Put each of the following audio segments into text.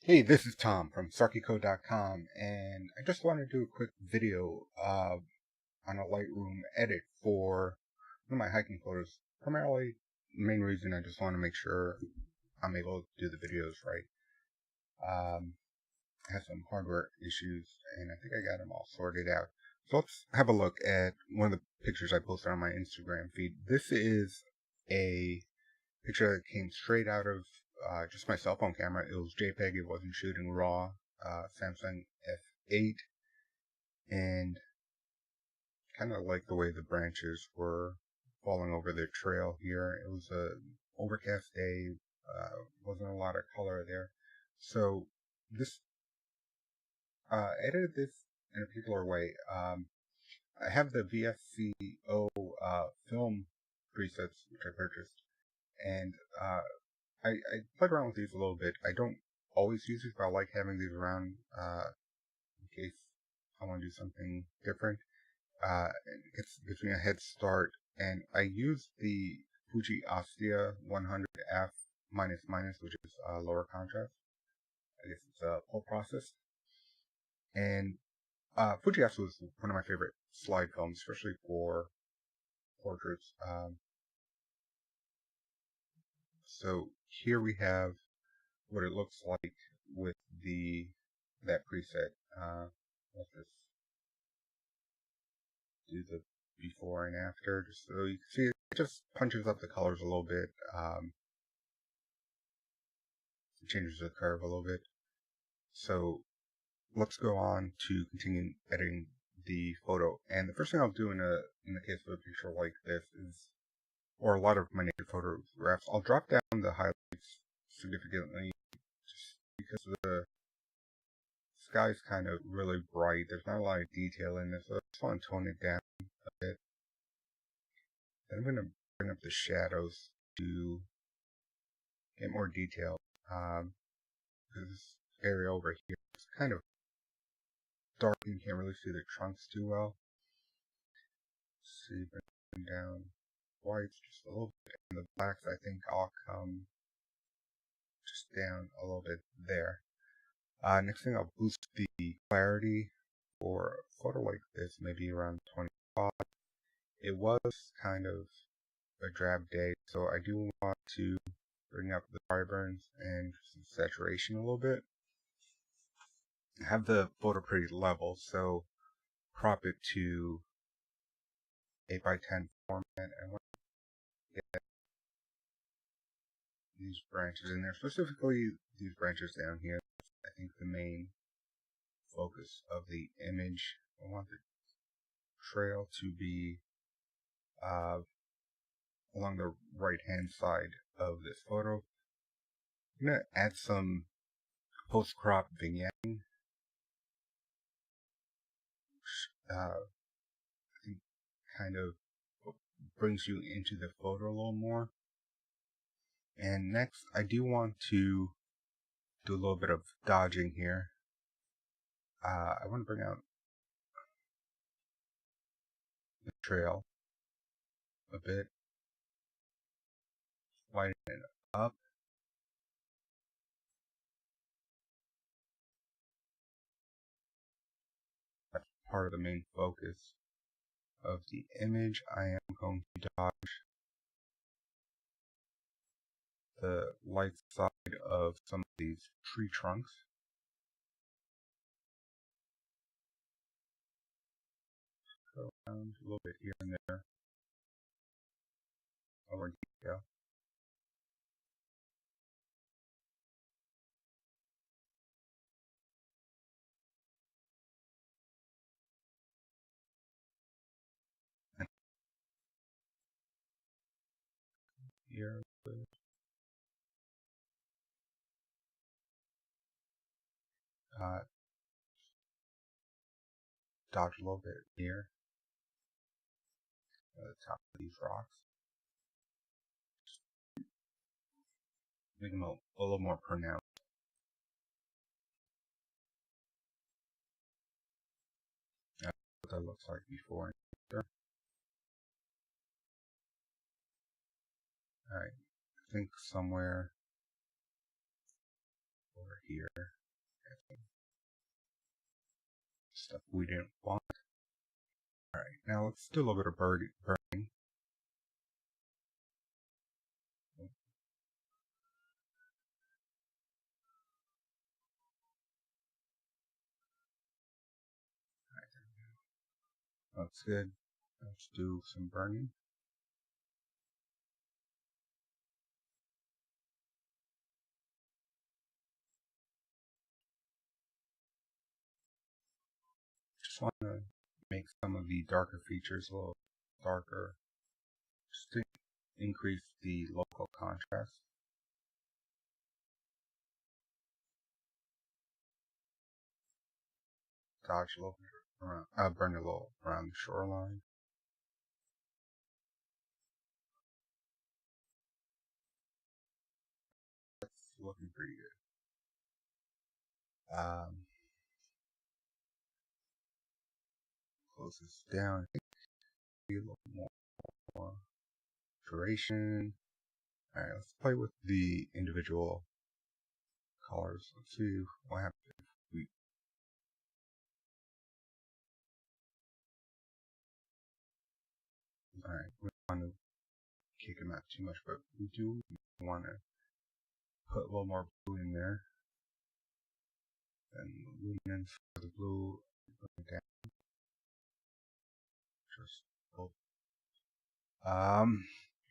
Hey, this is Tom from SarkyCode.com, and I just want to do a quick video on a Lightroom edit for one of my hiking photos. Primarily, the main reason I just want to make sure I'm able to do the videos right. I have some hardware issues, and I think I got them all sorted out. So let's have a look at one of the pictures I posted on my Instagram feed. This is a picture that came straight out of just my cell phone camera. It was JPEG, it wasn't shooting RAW, Samsung F8, and kind of like the way the branches were falling over the trail here. It was a overcast day, wasn't a lot of color there. So this edited this in a particular way. I have the VSCO film presets which I purchased, and I played around with these a little bit. I don't always use these, but I like having these around in case I want to do something different. It gives me a head start, and I use the Fuji Ostia 100F minus, which is lower contrast. I guess it's full process. And Fuji Ostia was one of my favorite slide films, especially for portraits. So here we have what it looks like with that preset. Let's just do the before and after, just so you can see it just punches up the colors a little bit, changes the curve a little bit. So let's go on to continue editing the photo. And the first thing I'll do in the case of a picture like this is, or a lot of my native photographs, I'll drop down the highlights significantly just because the sky's kind of really bright. There's not a lot of detail in this, so I just want to tone it down a bit. Then I'm going to bring up the shadows to get more detail. This area over here is kind of dark and you can't really see the trunks too well. See, bring down whites just a little bit, and the blacks I think all come just down a little bit there. Next thing, I'll boost the clarity for a photo like this, maybe around 25. It was kind of a drab day, so I do want to bring up the vibrance and saturation a little bit. I have the photo pretty level, so crop it to 8:10 format. I want to get these branches in there, specifically these branches down here. I think the main focus of the image. I want the trail to be along the right hand side of this photo. I'm going to add some post crop vignetting. I think kind of brings you into the photo a little more. And next, I do want to do a little bit of dodging here. I want to bring out the trail a bit, lighten it up. That's part of the main focus of the image. I am going to dodge the light side of some of these tree trunks. Go around a little bit here and there. More detail. And here, uh, dodge a little bit here at the top of these rocks. Make them a little more pronounced. That's what that looks like before and after. Alright, I think somewhere over here. Stuff we didn't want. Alright, now let's do a little bit of burning. That's good. Let's do some burning. Just want to make some of the darker features a little darker, just to increase the local contrast. Dodge a little bit around, burn a little around the shoreline. That's looking pretty good. Close this down. Be a little more duration. Alright, let's play with the individual colors. Let's see what happens if we. Alright, we don't want to kick them out too much, but we do want to put a little more blue in there. And the luminance for the blue down. Just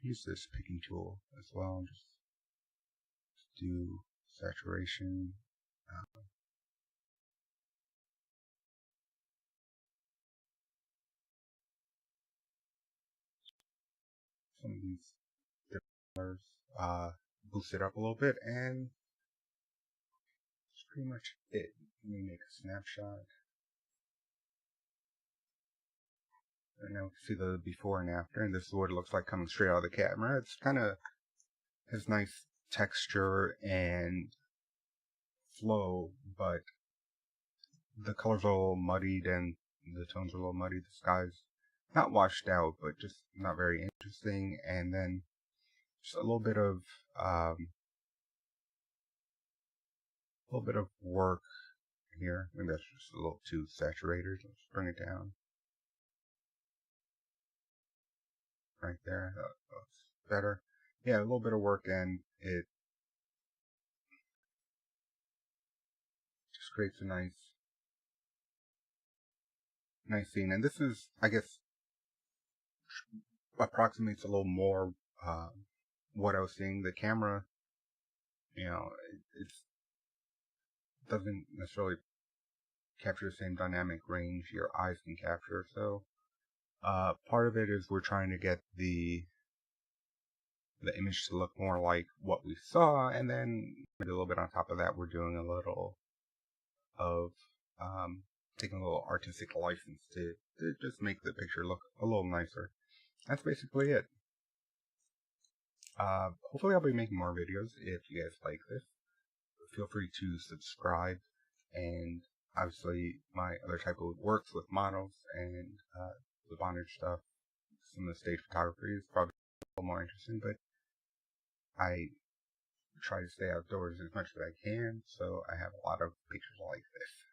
use this picking tool as well. Just do saturation. Some of these different colors, boost it up a little bit, and that's pretty much it. Let me make a snapshot. And now we can see the before and after, and this is what it looks like coming straight out of the camera. It's kind of has nice texture and flow, but the colors are a little muddied and the tones are a little muddy. The sky's not washed out, but just not very interesting. And then just a little bit of work here. Maybe that's just a little too saturated. Let's bring it down. Right there, that's better. Yeah, a little bit of work, and it just creates a nice scene. And this is, I guess, approximates a little more what I was seeing. The camera, it doesn't necessarily capture the same dynamic range your eyes can capture. So part of it is we're trying to get the image to look more like what we saw, and then a little bit on top of that, we're doing a little of taking a little artistic license to just make the picture look a little nicer. That's basically it. Hopefully I'll be making more videos. If you guys like this, feel free to subscribe, and obviously my other type of works with models and the bondage stuff, some of the stage photography is probably a little more interesting, but I try to stay outdoors as much as I can, so I have a lot of pictures like this.